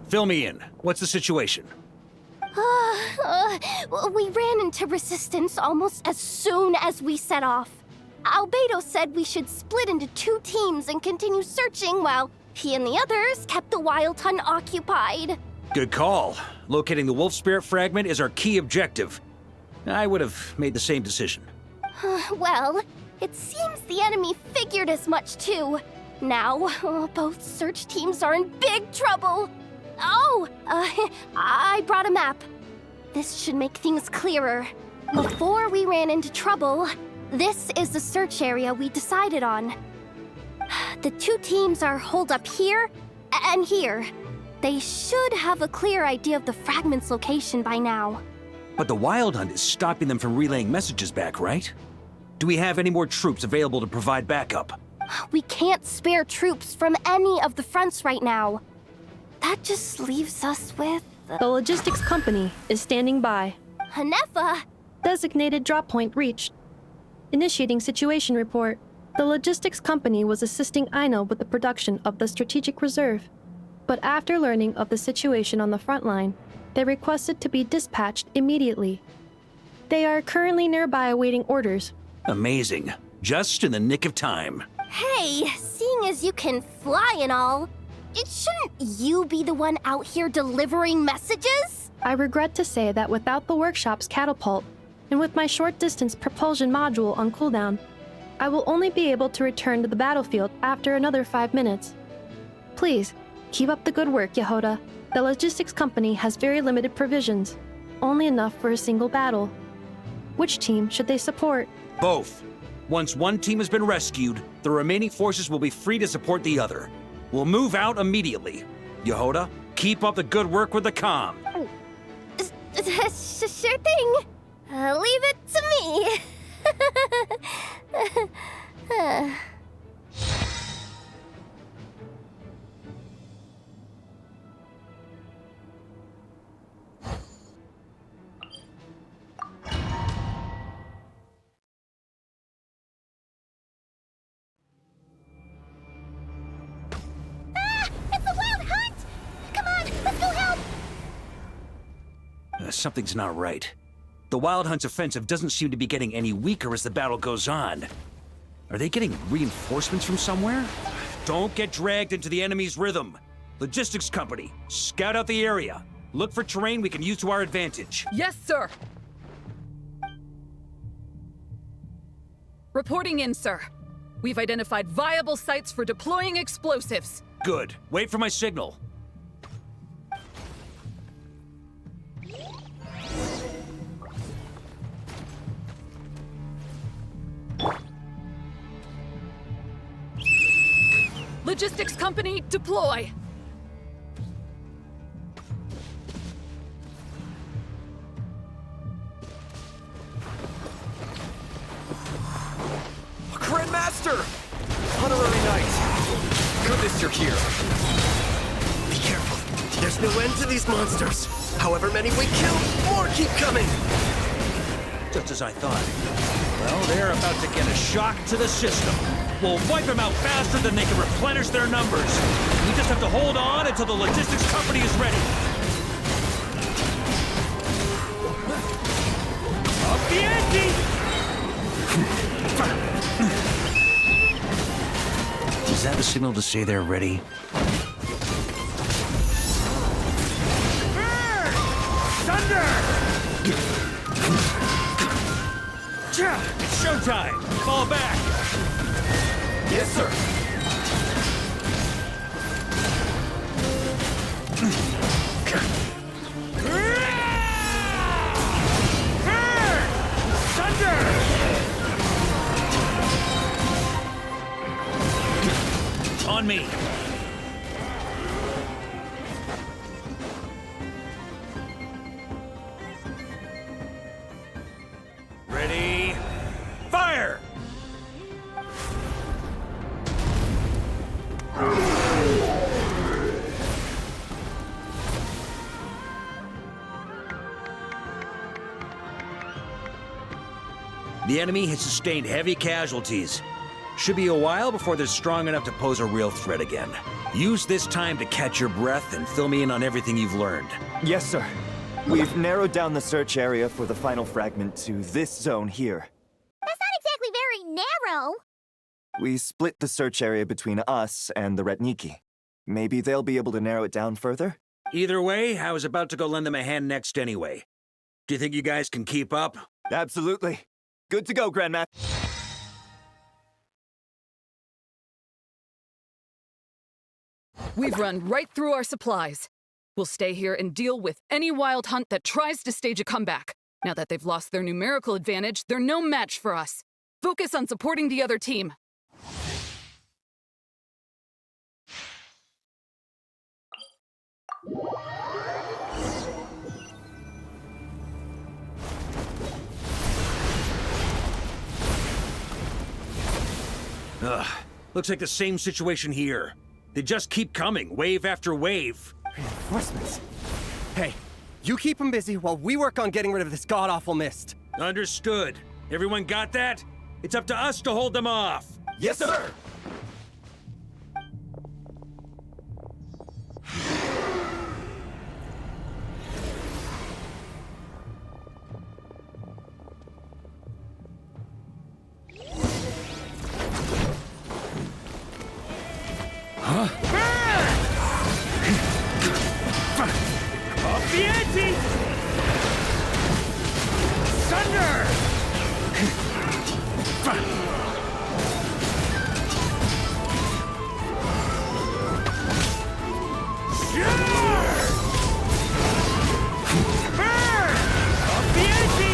Fill me in. What's the situation? We ran into resistance almost as soon as we set off. Albedo said we should split into 2 teams and continue searching while he and the others kept the Wild Hunt occupied. Good call. Locating the wolf spirit fragment is our key objective. I would have made the same decision. Well, it seems the enemy figured as much too. Now, both search teams are in big trouble. Oh, I brought a map. This should make things clearer. Before we ran into trouble, this is the search area we decided on. The 2 teams are holed up here and here. They should have a clear idea of the fragment's location by now. But the Wild Hunt is stopping them from relaying messages back, right? Do we have any more troops available to provide backup? We can't spare troops from any of the fronts right now. That just leaves us with... The logistics company is standing by. Hanefa! Designated drop point reached. Initiating situation report. The logistics company was assisting Aino with the production of the strategic reserve. But after learning of the situation on the front line, they requested to be dispatched immediately. They are currently nearby awaiting orders. Amazing. Just in the nick of time. Hey, seeing as you can fly and all, shouldn't you be the one out here delivering messages? I regret to say that without the workshop's catapult, and with my short-distance propulsion module on cooldown, I will only be able to return to the battlefield after another 5 minutes. Please, keep up the good work, Yehoda. The logistics company has very limited provisions, only enough for a single battle. Which team should they support? Both. Once one team has been rescued, the remaining forces will be free to support the other. We'll move out immediately. Yehoda, keep up the good work with the comm. Sure thing. Leave it to me. Something's not right. The Wild Hunt's offensive doesn't seem to be getting any weaker as the battle goes on. Are they getting reinforcements from somewhere? Don't get dragged into the enemy's rhythm. Logistics company, scout out the area. Look for terrain we can use to our advantage. Yes, sir. Reporting in, sir. We've identified viable sites for deploying explosives. Good. Wait for my signal. Logistics company, deploy! Grandmaster! Honorary Knight! Goodness you're here! Be careful. There's no end to these monsters. However many we kill, more keep coming! Just as I thought. Well, they're about to get a shock to the system. We'll wipe them out faster than they can replenish their numbers. We just have to hold on until the logistics company is ready. Up the ante! Is that a signal to say they're ready? Burn! Thunder! It's showtime! Fall back! Yes, sir! Burn! Thunder! On me! Ready? Fire! The enemy has sustained heavy casualties. Should be a while before they're strong enough to pose a real threat again. Use this time to catch your breath and fill me in on everything you've learned. Yes, sir. We've narrowed down the search area for the final fragment to this zone here. That's not exactly very narrow. We split the search area between us and the Retniki. Maybe they'll be able to narrow it down further? Either way, I was about to go lend them a hand next anyway. Do you think you guys can keep up? Absolutely. Good to go, Grandma. We've run right through our supplies. We'll stay here and deal with any wild hunt that tries to stage a comeback. Now that they've lost their numerical advantage, they're no match for us. Focus on supporting the other team. Ugh, looks like the same situation here. They just keep coming, wave after wave. Reinforcements. Hey, you keep them busy while we work on getting rid of this god-awful mist. Understood. Everyone got that? It's up to us to hold them off. Yes, sir! Off the ante! Thunder! Off the ante!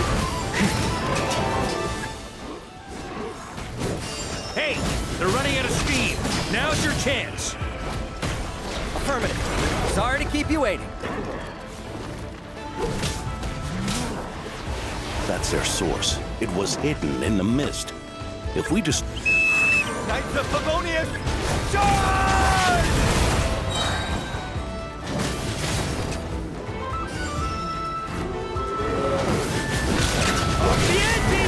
Hey, they're running out of steam. Now's your chance. Affirmative. Sorry to keep you waiting. That's their source. It was hidden in the mist. If we just... Knights of Favonius, charge! Off the ante!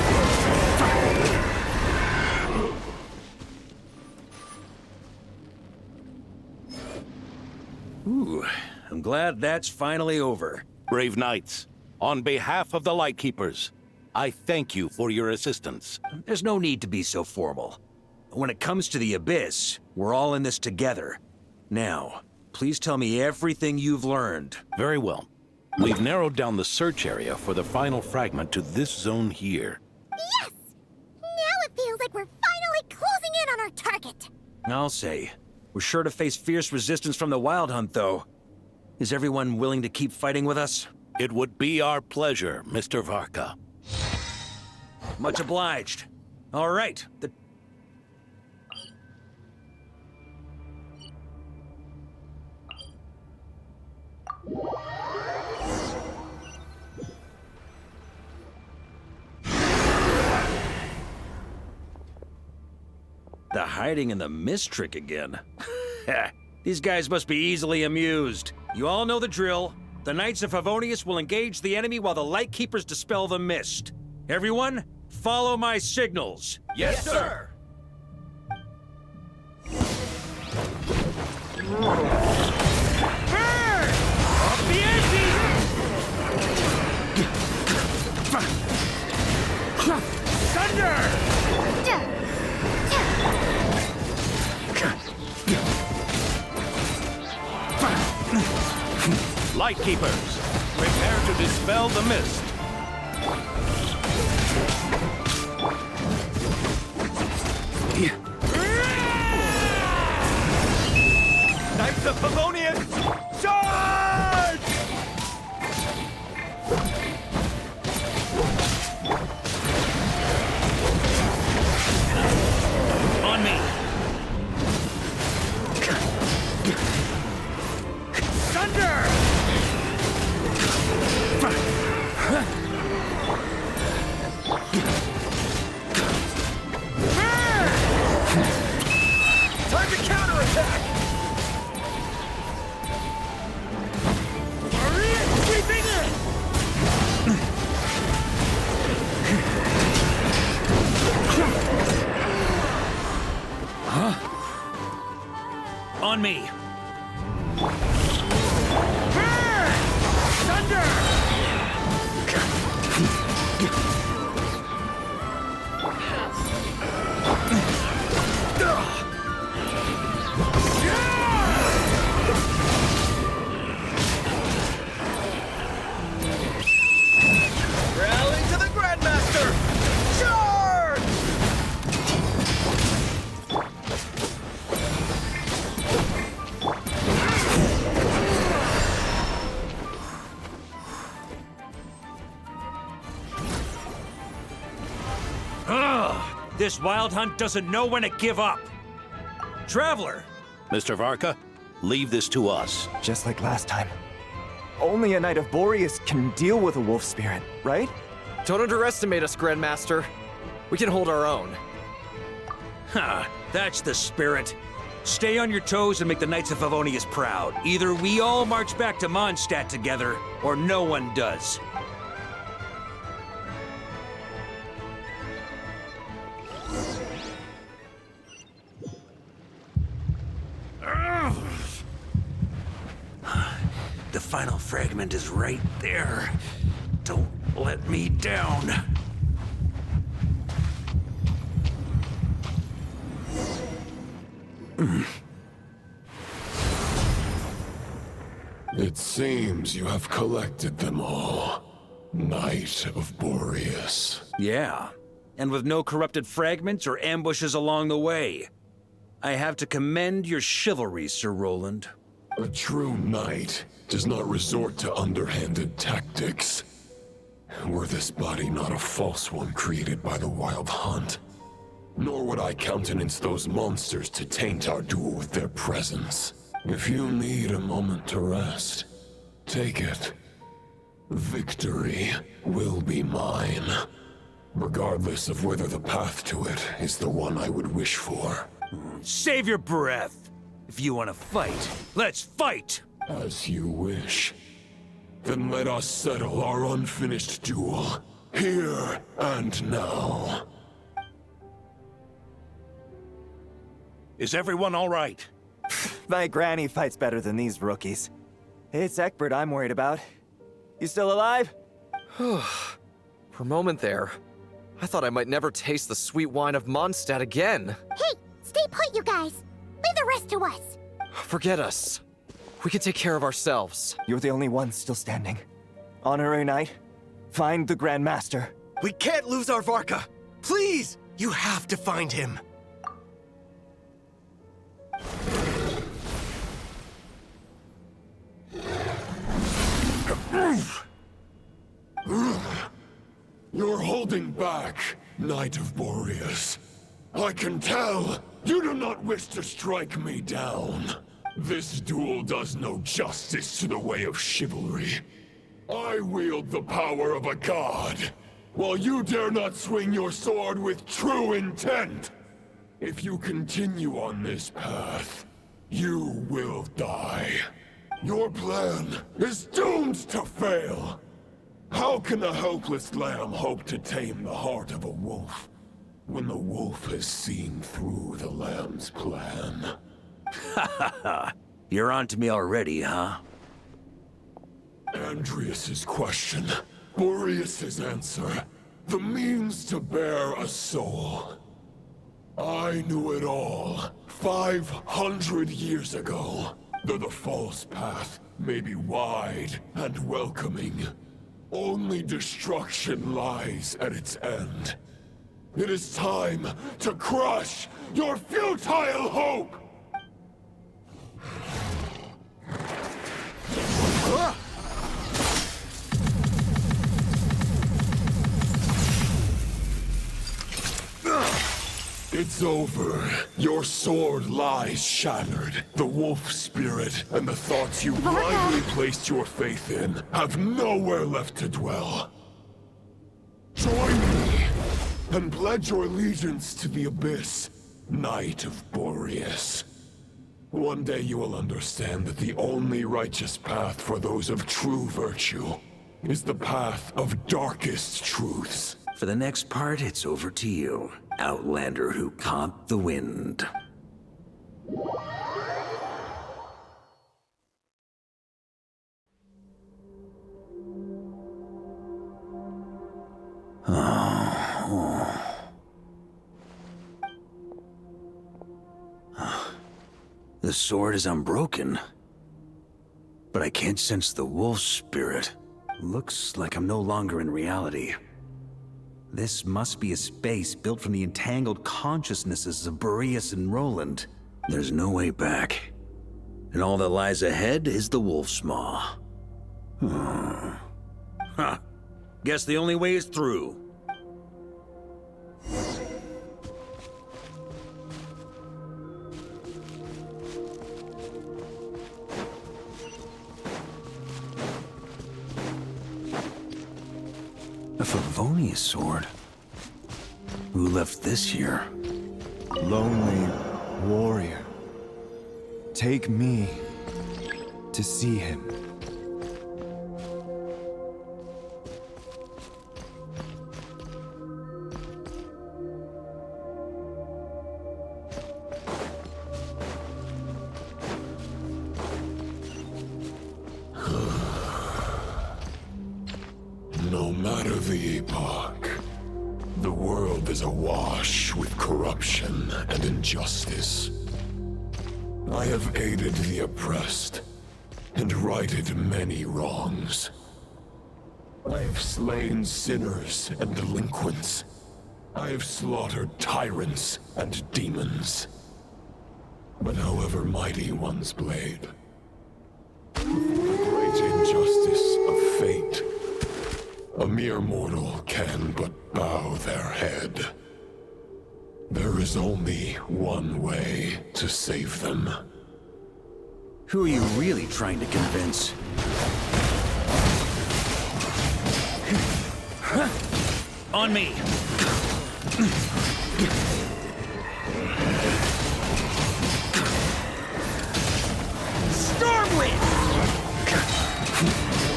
Ooh, I'm glad that's finally over. Brave knights, on behalf of the Lightkeepers, I thank you for your assistance. There's no need to be so formal. When it comes to the Abyss, we're all in this together. Now, please tell me everything you've learned. Very well. We've narrowed down the search area for the final fragment to this zone here. Yes! Now it feels like we're finally closing in on our target. I'll say. We're sure to face fierce resistance from the Wild Hunt, though. Is everyone willing to keep fighting with us? It would be our pleasure, Mr. Varka. Much obliged. All right. The hiding in the mist trick again. These guys must be easily amused. You all know the drill. The Knights of Favonius will engage the enemy while the Lightkeepers dispel the mist. Everyone, follow my signals. Yes, sir! Off the ante! Thunder! Lightkeepers, prepare to dispel the mist. Knights of Favonius, charge! On me! Thunder! Time to counterattack! Sweeping in! On me! This wild hunt doesn't know when to give up. Traveler! Mr. Varka, leave this to us. Just like last time. Only a Knight of Boreas can deal with a wolf spirit, right? Don't underestimate us, Grandmaster. We can hold our own. Ha! That's the spirit. Stay on your toes and make the Knights of Favonius proud. Either we all march back to Mondstadt together, or no one does. The final fragment is right there. Don't let me down. It seems you have collected them all. Knight of Boreas. Yeah, and with no corrupted fragments or ambushes along the way. I have to commend your chivalry, Sir Roland. A true knight does not resort to underhanded tactics. Were this body not a false one created by the Wild Hunt, nor would I countenance those monsters to taint our duel with their presence. If you need a moment to rest, take it. Victory will be mine, regardless of whether the path to it is the one I would wish for. Save your breath! If you want to fight, let's fight! As you wish. Then let us settle our unfinished duel, here and now. Is everyone all right? My granny fights better than these rookies. It's Egbert I'm worried about. You still alive? For a moment there, I thought I might never taste the sweet wine of Mondstadt again. Hey, stay put, you guys. Leave the rest to us. Forget us. We can take care of ourselves. You're the only one still standing. Honorary Knight, find the Grand Master. We can't lose our Varka! Please! You have to find him! You're holding back, Knight of Boreas. I can tell you do not wish to strike me down. This duel does no justice to the way of chivalry. I wield the power of a god, while you dare not swing your sword with true intent. If you continue on this path, you will die. Your plan is doomed to fail. How can a helpless lamb hope to tame the heart of a wolf, when the wolf has seen through the lamb's plan? You're on to me already, huh? Andreas's question, Boreas's answer, the means to bear a soul. I knew it all 500 years ago. Though the false path may be wide and welcoming, only destruction lies at its end. It is time to crush your futile hope! It's over. Your sword lies shattered. The wolf spirit and the thoughts you blindly placed your faith in have nowhere left to dwell. Join me and pledge your allegiance to the abyss, Knight of Boreas. One day you will understand that the only righteous path for those of true virtue is the path of darkest truths. For the next part, it's over to you, Outlander who caught the wind. The sword is unbroken, but I can't sense the wolf spirit. Looks like I'm no longer in reality. This must be a space built from the entangled consciousnesses of Boreas and Roland. There's no way back. And all that lies ahead is the wolf's maw. Huh. Guess the only way is through. A Favonius sword? Who left this here? Lonely warrior. Take me to see him. No matter the epoch, the world is awash with corruption and injustice. I have aided the oppressed and righted many wrongs. I have slain sinners and delinquents. I have slaughtered tyrants and demons. But however mighty one's blade, before the great injustice of fate, a mere mortal can but bow their head. There is only one way to save them. Who are you really trying to convince? On me! Stormwind!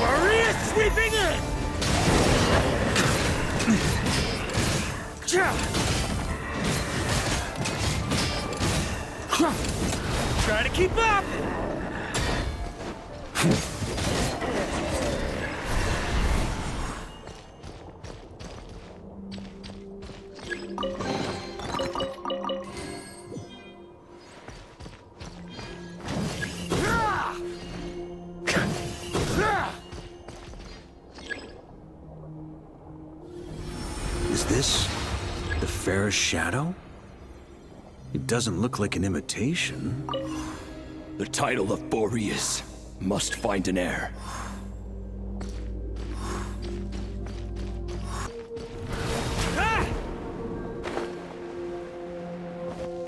Maria sweeping in! Try to keep up! Is this the fairest shadow? It doesn't look like an imitation. The title of Boreas must find an heir.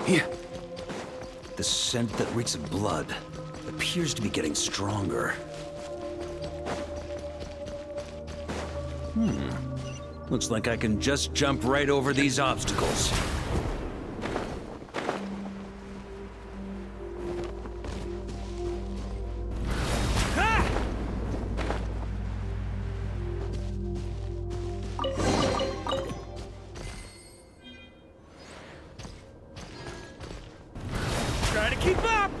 Yeah. The scent that reeks of blood appears to be getting stronger. Looks like I can just jump right over these obstacles. Try to keep up!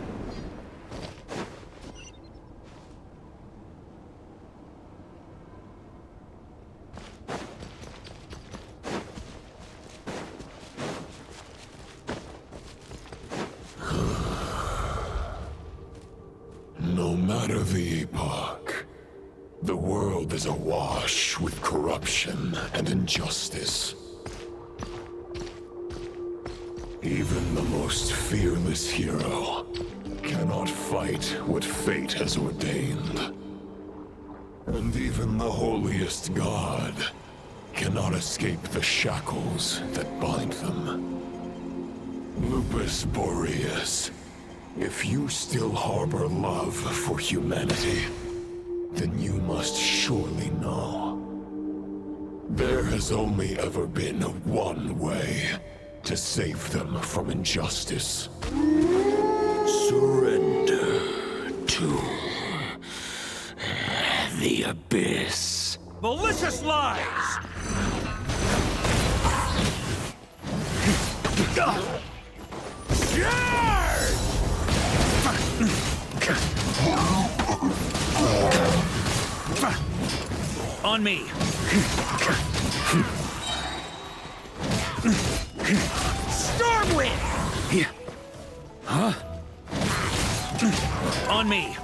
No matter the epoch, the world is awash with corruption and injustice. Even the most fearless hero cannot fight what fate has ordained. And even the holiest god cannot escape the shackles that bind them. Lupus Boreas, if you still harbor love for humanity, then you must surely know. There has only ever been one way to save them from injustice. Surrender to the abyss. Malicious lies! On me! Stormwind! Huh? On me!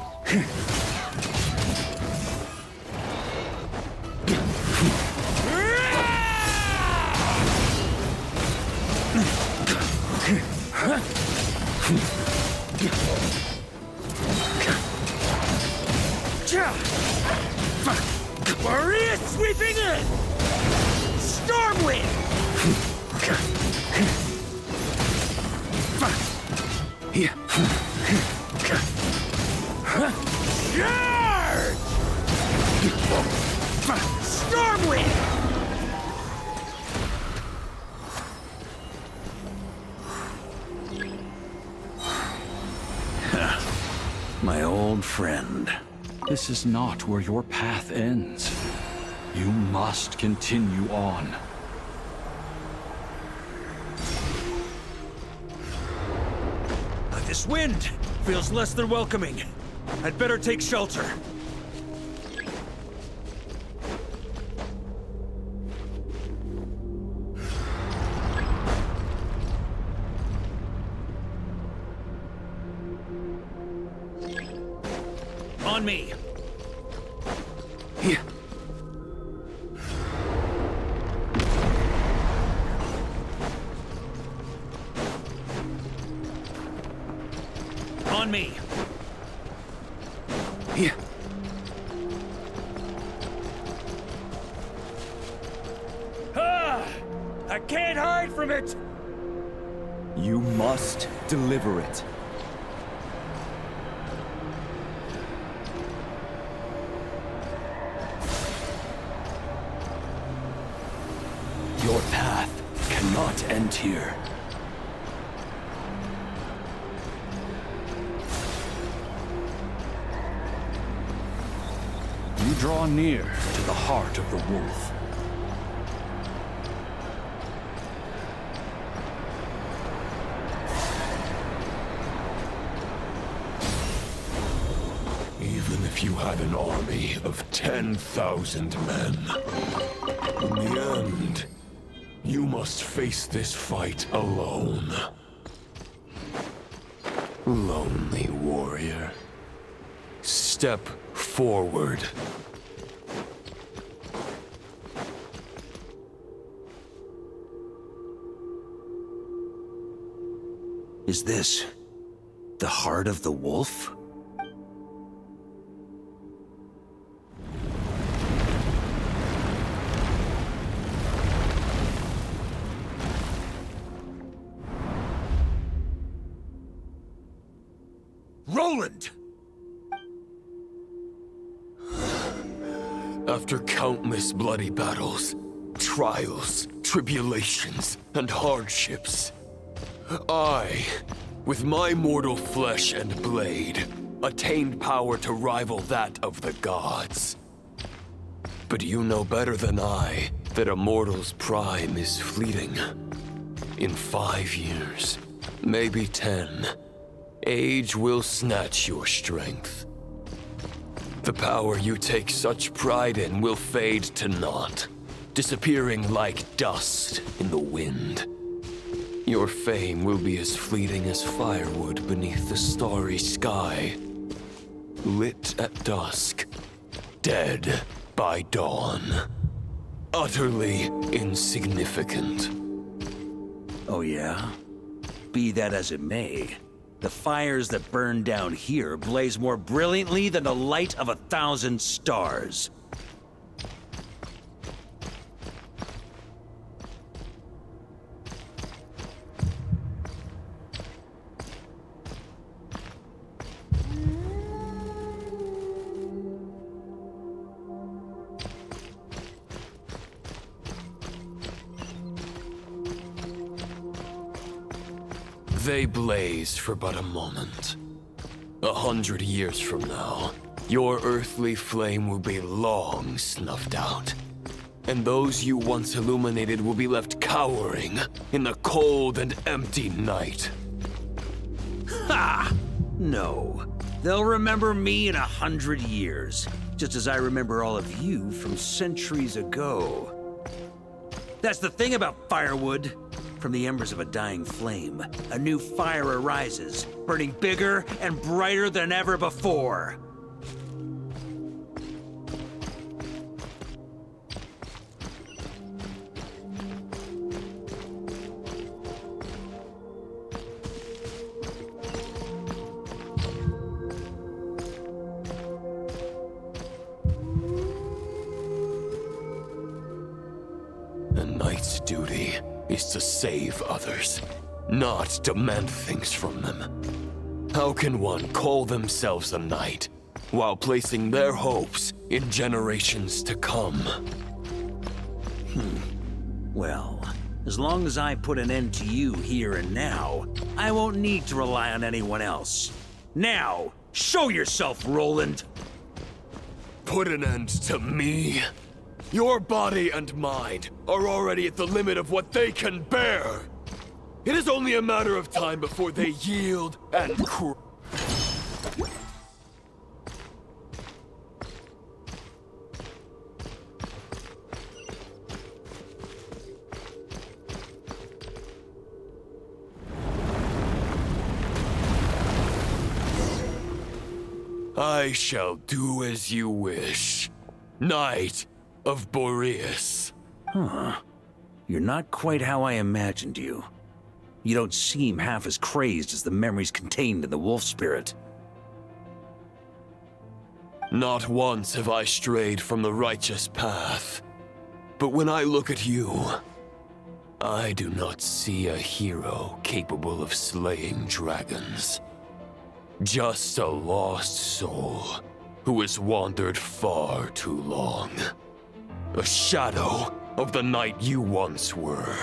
Maria sweeping in! Stormwind! Stormwind! friend. This is not where your path ends. You must continue on. This wind feels less than welcoming. I'd better take shelter. On me. Here. On me. Here. Ah! I can't hide from it! You must deliver it. Your path cannot end here. You draw near to the heart of the wolf. Even if you had an army of 10,000 men, in the end, you must face this fight alone. Lonely warrior. Step forward. Is this the heart of the wolf? Roland! After countless bloody battles, trials, tribulations, and hardships, I, with my mortal flesh and blade, attained power to rival that of the gods. But you know better than I that a mortal's prime is fleeting. In 5 years, maybe 10, age will snatch your strength. The power you take such pride in will fade to naught, disappearing like dust in the wind. Your fame will be as fleeting as firewood beneath the starry sky, lit at dusk, dead by dawn. Utterly insignificant. Oh yeah? Be that as it may, the fires that burn down here blaze more brilliantly than the light of 1,000 stars. They blaze for but a moment. 100 years from now, your earthly flame will be long snuffed out. And those you once illuminated will be left cowering in the cold and empty night. Ha! No. They'll remember me in 100 years, just as I remember all of you from centuries ago. That's the thing about firewood. From the embers of a dying flame, a new fire arises, burning bigger and brighter than ever before. A knight's duty is to save others, not demand things from them. How can one call themselves a knight while placing their hopes in generations to come? Well, as long as I put an end to you here and now, I won't need to rely on anyone else. Now, Show yourself, Roland! Put an end to me? Your body and mind are already at the limit of what they can bear. It is only a matter of time before they yield and I shall do as you wish, Knight of Boreas. Huh. You're not quite how I imagined you. You don't seem half as crazed as the memories contained in the wolf spirit. Not once have I strayed from the righteous path. But when I look at you, I do not see a hero capable of slaying dragons. Just a lost soul who has wandered far too long. A shadow of the knight you once were.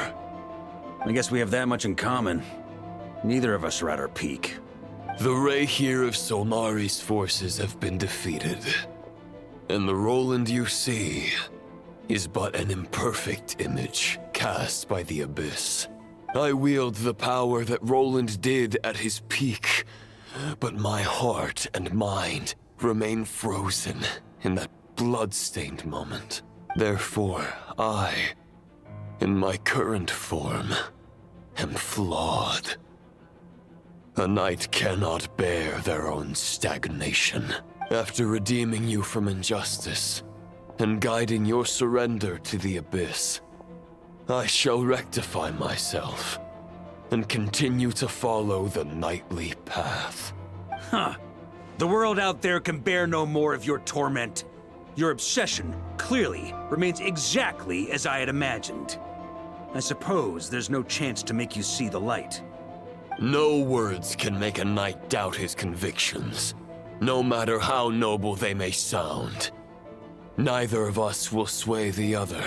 I guess we have that much in common. Neither of us are at our peak. The Rayhir of Solnari's forces have been defeated. And the Roland you see is but an imperfect image cast by the Abyss. I wield the power that Roland did at his peak, but my heart and mind remain frozen in that blood-stained moment. Therefore, I, in my current form, am flawed. A knight cannot bear their own stagnation. After redeeming you from injustice and guiding your surrender to the Abyss, I shall rectify myself and continue to follow the knightly path. Huh. The world out there can bear no more of your torment. Your obsession, clearly, remains exactly as I had imagined. I suppose there's no chance to make you see the light. No words can make a knight doubt his convictions, no matter how noble they may sound. Neither of us will sway the other,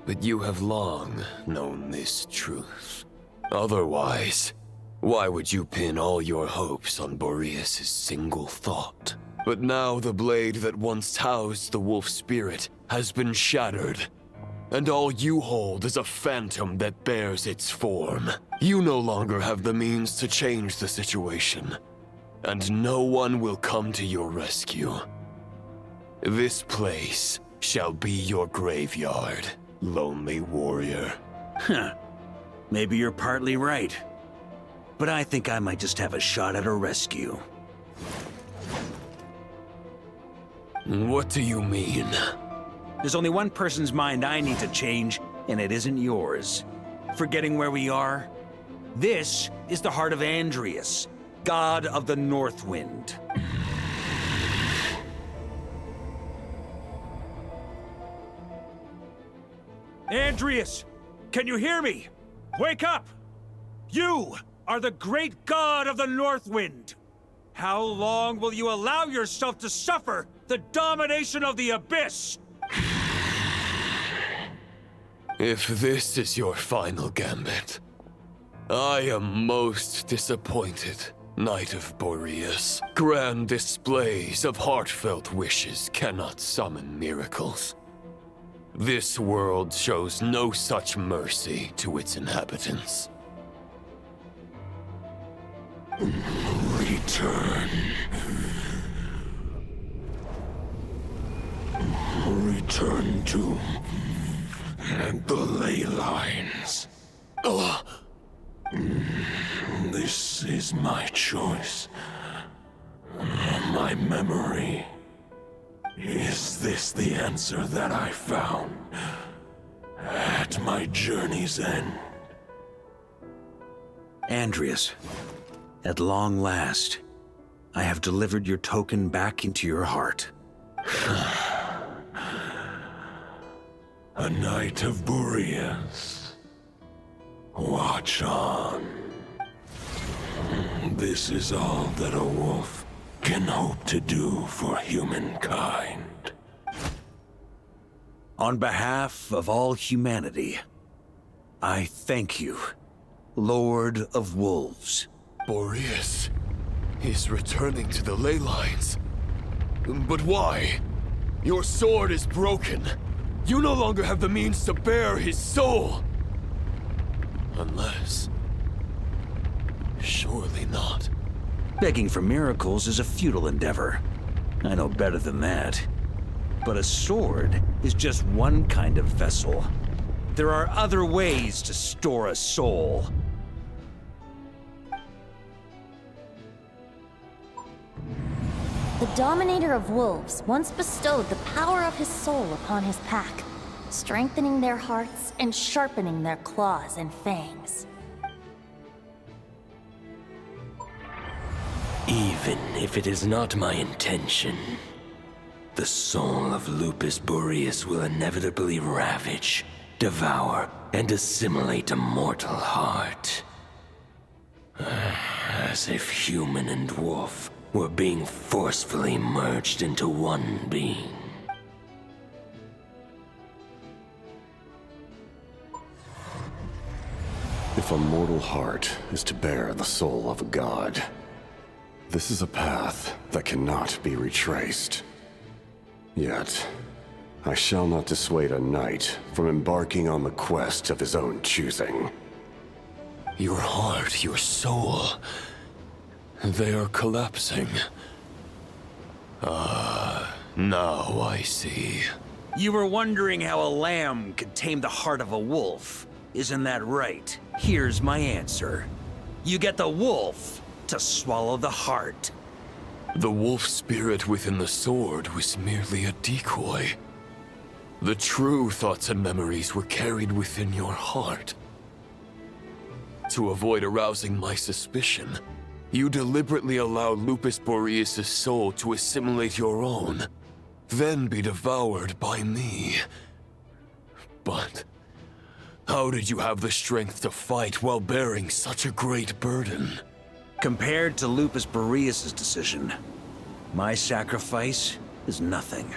but you have long known this truth. Otherwise, why would you pin all your hopes on Boreas' single thought? But now the blade that once housed the wolf spirit has been shattered, and all you hold is a phantom that bears its form. You no longer have the means to change the situation, and no one will come to your rescue. This place shall be your graveyard, lonely warrior. Huh. Maybe you're partly right. But I think I might just have a shot at a rescue. What do you mean? There's only one person's mind I need to change, and it isn't yours. Forgetting where we are? This is the heart of Andreas, god of the North Wind. Andreas! Can you hear me? Wake up! You are the great god of the North Wind! How long will you allow yourself to suffer the domination of the Abyss? If this is your final gambit, I am most disappointed, Knight of Boreas. Grand displays of heartfelt wishes cannot summon miracles. This world shows no such mercy to its inhabitants. Return. Return to the ley lines. This is my choice. My memory. Is this the answer that I found at my journey's end? Andreas, at long last, I have delivered your token back into your heart. A knight of Boreas. Watch on. This is all that a wolf can hope to do for humankind. On behalf of all humanity, I thank you, Lord of Wolves. Boreas, is returning to the ley lines. But why? Your sword is broken. You no longer have the means to bear his soul. Unless... surely not. Begging for miracles is a futile endeavor. I know better than that. But a sword is just one kind of vessel. There are other ways to store a soul. The Dominator of Wolves once bestowed the power of his soul upon his pack, strengthening their hearts and sharpening their claws and fangs. Even if it is not my intention, the soul of Lupus Boreas will inevitably ravage, devour, and assimilate a mortal heart. As if human and wolf were being forcefully merged into one being. If a mortal heart is to bear the soul of a god, this is a path that cannot be retraced. Yet, I shall not dissuade a knight from embarking on the quest of his own choosing. Your heart, your soul... they are collapsing. Now I see. You were wondering how a lamb could tame the heart of a wolf. Isn't that right? Here's my answer. You get the wolf to swallow the heart. The wolf spirit within the sword was merely a decoy. The true thoughts and memories were carried within your heart. To avoid arousing my suspicion, you deliberately allowed Lupus Boreas' soul to assimilate your own, then be devoured by me. But how did you have the strength to fight while bearing such a great burden? Compared to Lupus Boreas' decision, my sacrifice is nothing.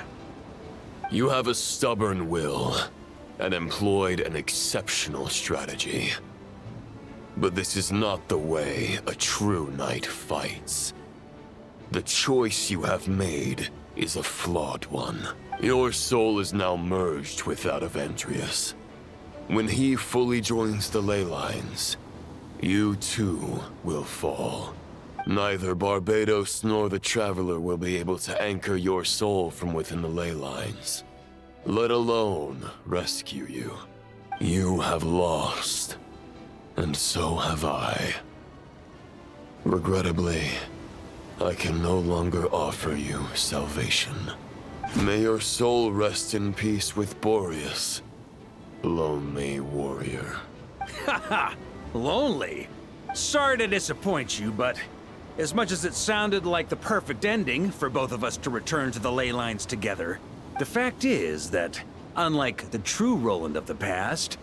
You have a stubborn will, and employed an exceptional strategy. But this is not the way a true knight fights. The choice you have made is a flawed one. Your soul is now merged with that of Andreas. When he fully joins the ley lines, you too will fall. Neither Barbados nor the Traveler will be able to anchor your soul from within the ley lines, let alone rescue you. You have lost, and so have I. Regrettably, I can no longer offer you salvation. May your soul rest in peace with Boreas, lonely warrior. Haha! Lonely? Sorry to disappoint you, but as much as it sounded like the perfect ending for both of us to return to the ley lines together, the fact is that, unlike the true Roland of the past,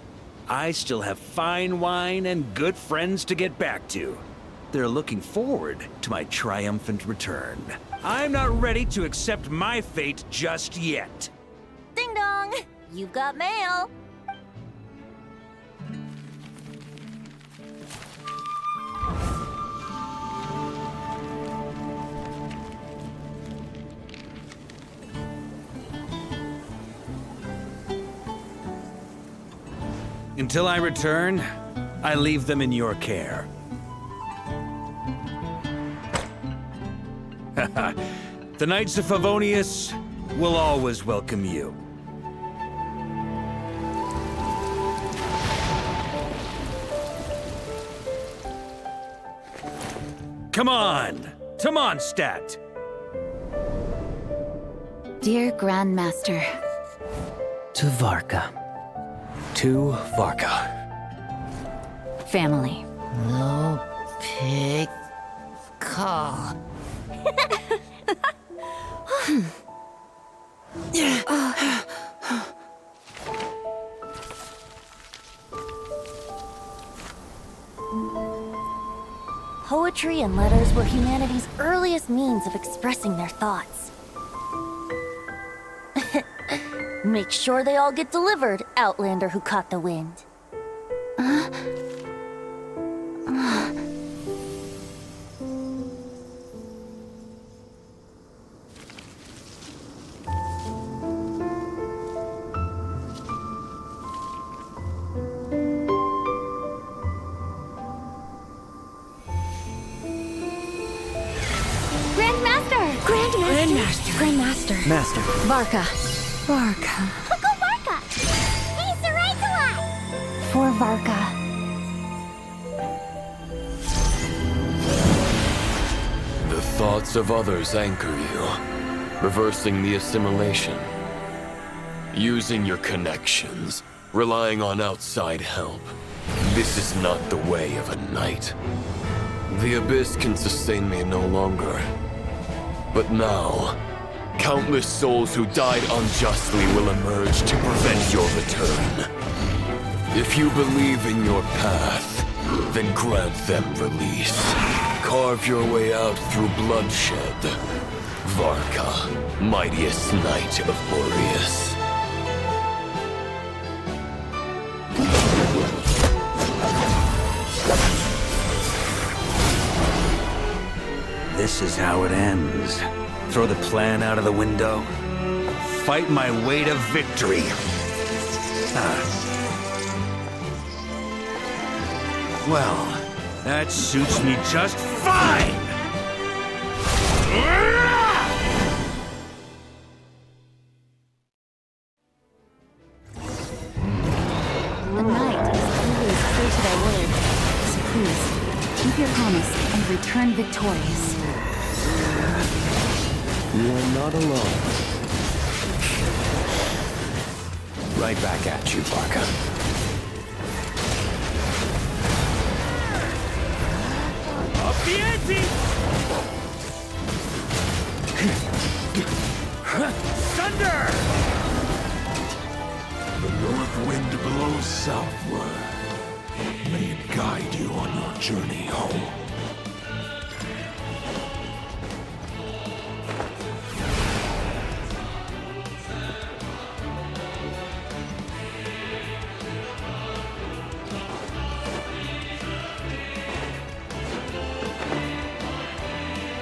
I still have fine wine and good friends to get back to. They're looking forward to my triumphant return. I'm not ready to accept my fate just yet. Ding dong! You've got mail! Until I return, I leave them in your care. The Knights of Favonius will always welcome you. Come on, to Mondstadt! Dear Grandmaster. To Varka. To Varka. Family. No pig call. Poetry and letters were humanity's earliest means of expressing their thoughts. Make sure they all get delivered, Outlander who caught the wind. Master. Varka. Varka. Uncle Varka! He's the right to us! For Varka. The thoughts of others anchor you, reversing the assimilation. Using your connections, relying on outside help. This is not the way of a knight. The Abyss can sustain me no longer. But now, countless souls who died unjustly will emerge to prevent your return. If you believe in your path, then grant them release. Carve your way out through bloodshed. Varka, mightiest knight of Boreas. This is how it ends. Throw the plan out of the window. Fight my way to victory. Well, that suits me just fine! The knight is always true to their word. So please, keep your promise and return victorious. You're not alone. Right back at you, Varka. Up the ante! Thunder! The north wind blows southward. May it guide you on your journey home.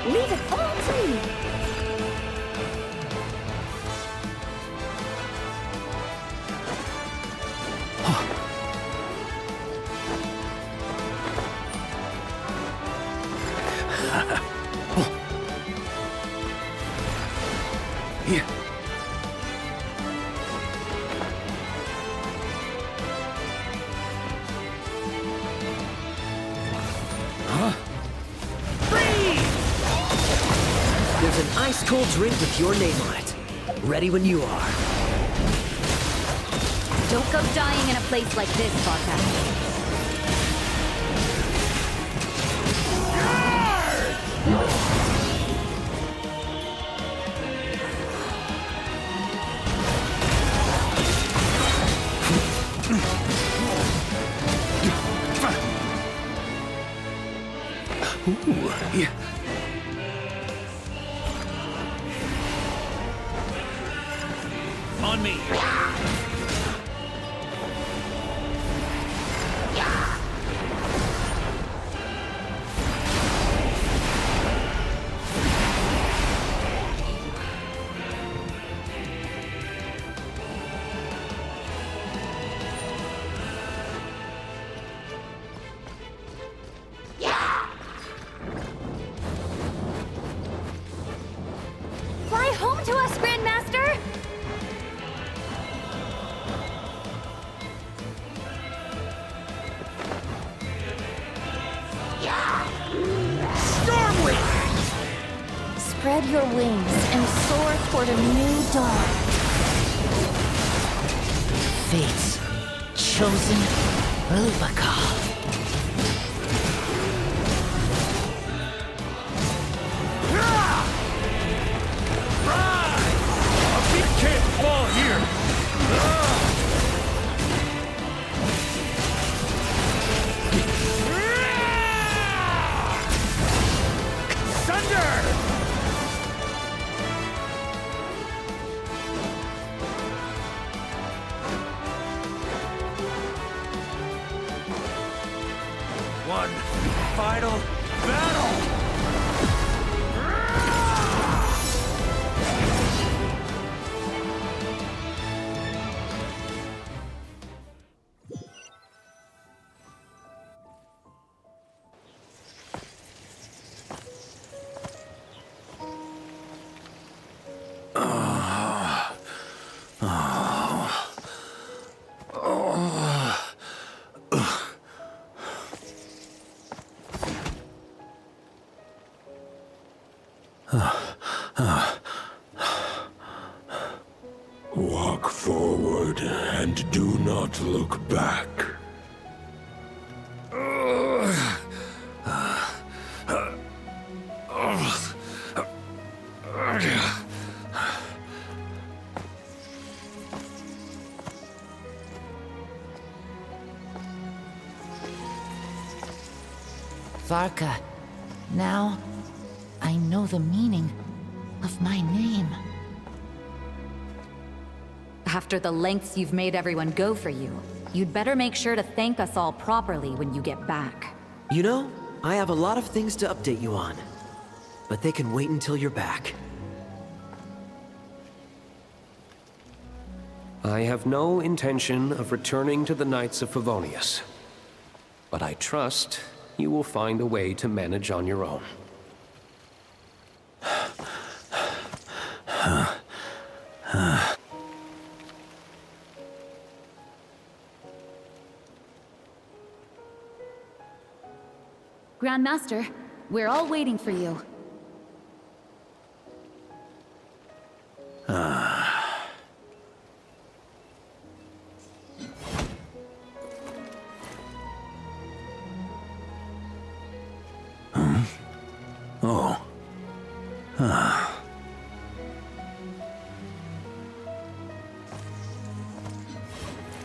Leave it all to me! Here. There's an ice-cold drink with your name on it. Ready when you are. Don't go dying in a place like this, Varka. Ooh, yeah. On me. Fly home to us, Grandmaster! Spread your wings and soar toward a new dawn. Fate's chosen Varka. Can't fall here! Thunder! One final battle! Walk forward and do not look back. Varka, now I know the meaning of my name. After the lengths you've made everyone go for you, you'd better make sure to thank us all properly when you get back. You know, I have a lot of things to update you on, but they can wait until you're back. I have no intention of returning to the Knights of Favonius, but I trust you will find a way to manage on your own. Grandmaster, we're all waiting for you. Oh.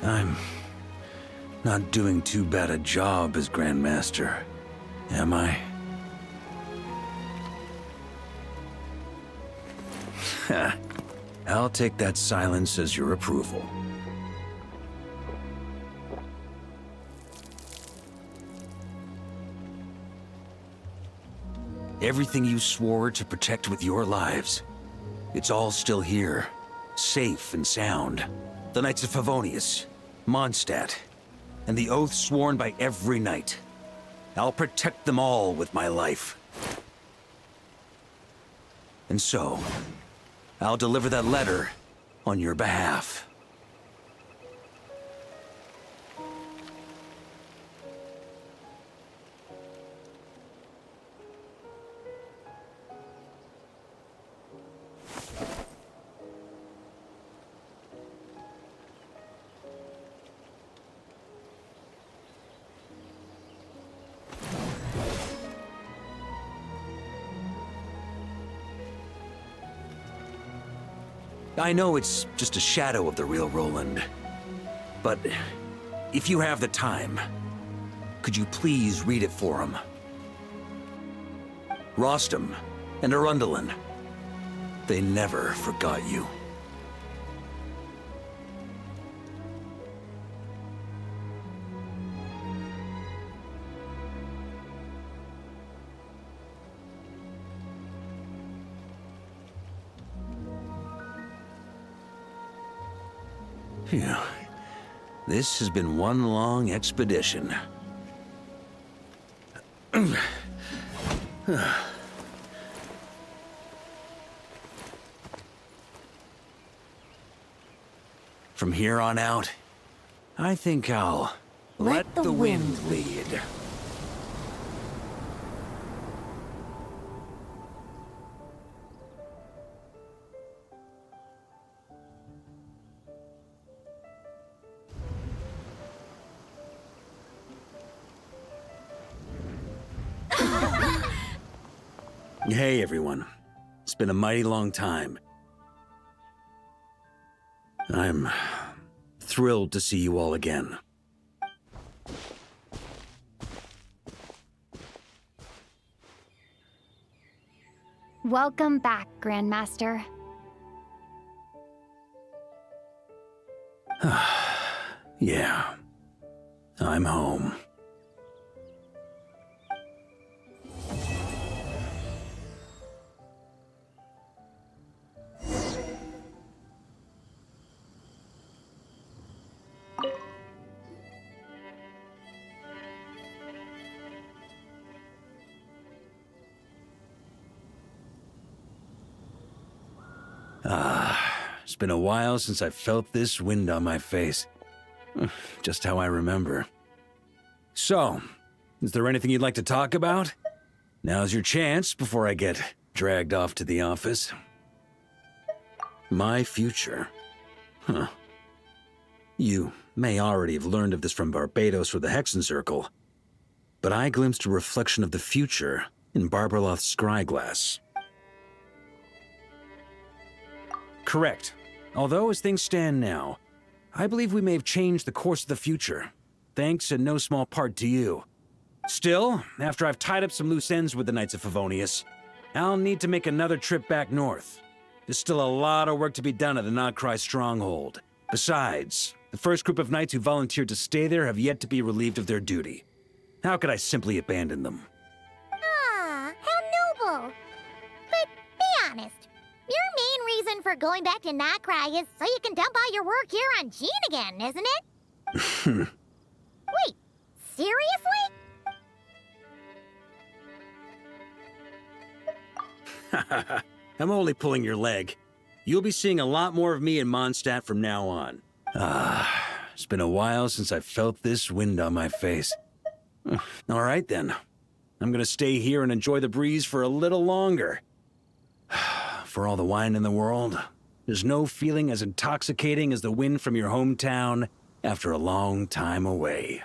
I'm not doing too bad a job as Grandmaster, am I? I'll take that silence as your approval. Everything you swore to protect with your lives, it's all still here, safe and sound. The Knights of Favonius, Mondstadt, and the oath sworn by every knight. I'll protect them all with my life. And so, I'll deliver that letter on your behalf. I know it's just a shadow of the real Roland, but if you have the time, could you please read it for him? Rostam and Arundelen, they never forgot you. Phew. This has been one long expedition. From here on out, I think I'll let the wind lead. Hey, everyone. It's been a mighty long time. I'm thrilled to see you all again. Welcome back, Grandmaster. Yeah. I'm home. It's been a while since I felt this wind on my face. Just how I remember. So, is there anything you'd like to talk about? Now's your chance before I get dragged off to the office. My future. Huh. You may already have learned of this from Barbados or the Hexen Circle, but I glimpsed a reflection of the future in Barbarloth's scryglass. Correct. Although, as things stand now, I believe we may have changed the course of the future, thanks in no small part to you. Still, after I've tied up some loose ends with the Knights of Favonius, I'll need to make another trip back north. There's still a lot of work to be done at the Notcry stronghold. Besides, the first group of knights who volunteered to stay there have yet to be relieved of their duty. How could I simply abandon them? Ah, how noble. But be honest, your main reason for going back to Notcry is so you can dump all your work here on Jean again, isn't it? Wait, seriously? I'm only pulling your leg. You'll be seeing a lot more of me in Mondstadt from now on. It's been a while since I felt this wind on my face. All right then. I'm gonna stay here and enjoy the breeze for a little longer. For all the wine in the world, there's no feeling as intoxicating as the wind from your hometown after a long time away.